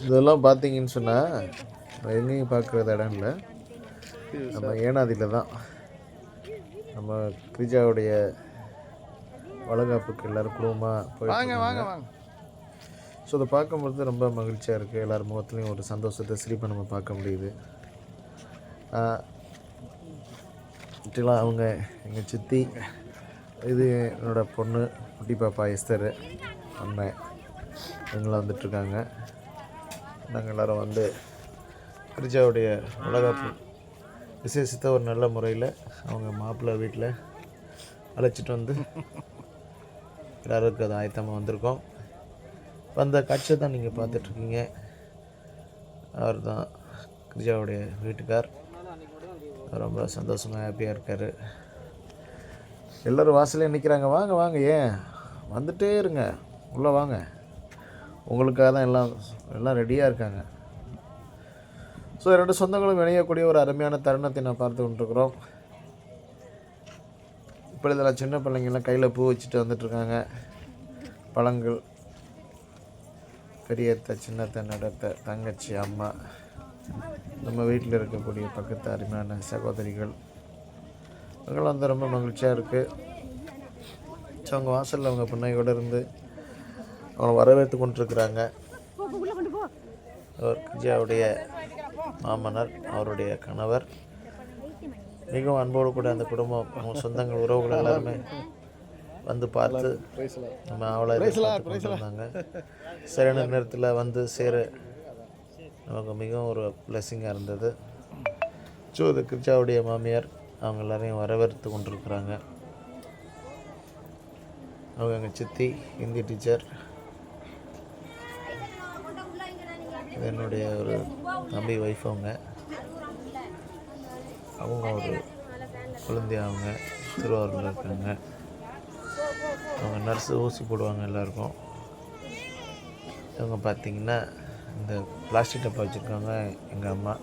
இதெல்லாம் பார்த்தீங்கன்னு சொன்னால் எங்கேயும் பார்க்குறது இடம் இல்லை, நம்ம ஏனாதியில் தான். நம்ம கிரிஜாவுடைய வளகாப்புக்கு எல்லோரும் குடும்பமாக போயிட்டு. ஸோ அதை பார்க்கும்பொழுது ரொம்ப மகிழ்ச்சியாக இருக்குது. எல்லார் முகத்துலேயும் ஒரு சந்தோஷத்தை சிரிப்பை நம்ம பார்க்க முடியுது. இப்படிலாம் அவங்க எங்கள் சித்தி, இது என்னோடய பொண்ணு குட்டி பாப்பா எஸ்தர், அண்ணன் இவங்களாம் வந்துட்டுருக்காங்க. நாங்கள் எல்லோரும் வந்து கிரிஜாவுடைய வளகாப்பு விசேஷத்தை ஒரு நல்ல முறையில் அவங்க மாப்பிள்ளை வீட்டில் அழைச்சிட்டு வந்து எல்லாருக்கும் அது ஆயத்தமாக வந்திருக்கோம். வந்த காட்சியை தான் நீங்கள் பார்த்துட்ருக்கீங்க. அவர் தான் கிரிஜாவுடைய வீட்டுக்கார். ரொம்ப சந்தோஷமாக ஹாப்பியாக இருக்கார். எல்லோரும் வாசலே நிற்கிறாங்க. வாங்க வாங்க, ஏன் வந்துட்டே இருங்க, உள்ளே வாங்க, உங்களுக்காக தான் எல்லாம் ரெடியாக இருக்காங்க. ஸோ 2 சொந்தங்களும் இணையக்கூடிய ஒரு அருமையான தருணத்தை நான் பார்த்து கொண்டிருக்கிறோம். இப்பொழுதெல்லாம் சின்ன பிள்ளைங்கள்லாம் கையில் பூ வச்சுட்டு வந்துட்டுருக்காங்க. பழங்கள், பெரியத்த, சின்னத்த, நடத்த, தங்கச்சி, அம்மா, நம்ம வீட்டில் இருக்கக்கூடிய பக்கத்து அருமையான சகோதரிகள், அவங்களும் வந்து ரொம்ப மகிழ்ச்சியாக இருக்குது. ஸோ அவங்க வாசலில் அவங்க பிள்ளையோடு இருந்து அவங்களை வரவேற்று கொண்டிருக்கிறாங்க. அவர் கிரிஜாவுடைய மாமனார், அவருடைய கணவர், மிகவும் அன்போடு கூட அந்த குடும்பம், அவங்க சொந்தங்கள், உறவுகள் எல்லாருமே வந்து பார்த்து நம்ம அவளை இருந்தாங்க. சரியான நேரத்தில் வந்து சேர நமக்கு மிகவும் ஒரு பிளெஸ்ஸிங்காக இருந்தது. ஸோ இது கிரிஜாவுடைய மாமியார், அவங்க எல்லாரையும் வரவேற்று கொண்டிருக்கிறாங்க. அவங்க எங்கள் சித்தி, ஹிந்தி டீச்சர். இது என்னுடைய ஒரு தம்பி ஒய்ஃப். அவங்க ஒரு குழந்தை, அவங்க திருவாரூரில் இருக்காங்க. அவங்க நர்ஸு, ஊசி போடுவாங்க எல்லாருக்கும். இவங்க பார்த்திங்கன்னா இந்த பிளாஸ்டிக் டப்பா வச்சுருக்காங்க. எங்கள் அம்மா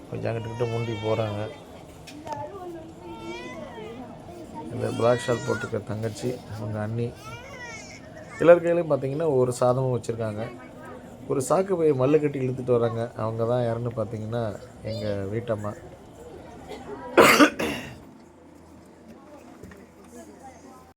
கொஞ்சம் அங்கிட்ட முண்டி போகிறாங்க. இந்த பிளாக் ஷால் போட்டிருக்க தங்கச்சி, அவங்க அண்ணி, எல்லார் கையிலையும் பார்த்திங்கன்னா ஒரு சாதமும் வச்சுருக்காங்க. ஒரு சாக்கு பையை மல்லு கட்டி இழுத்துட்டு வராங்க. அவங்க தான் யாருன்னு பார்த்திங்கன்னா எங்கள் வீட்டம்மா.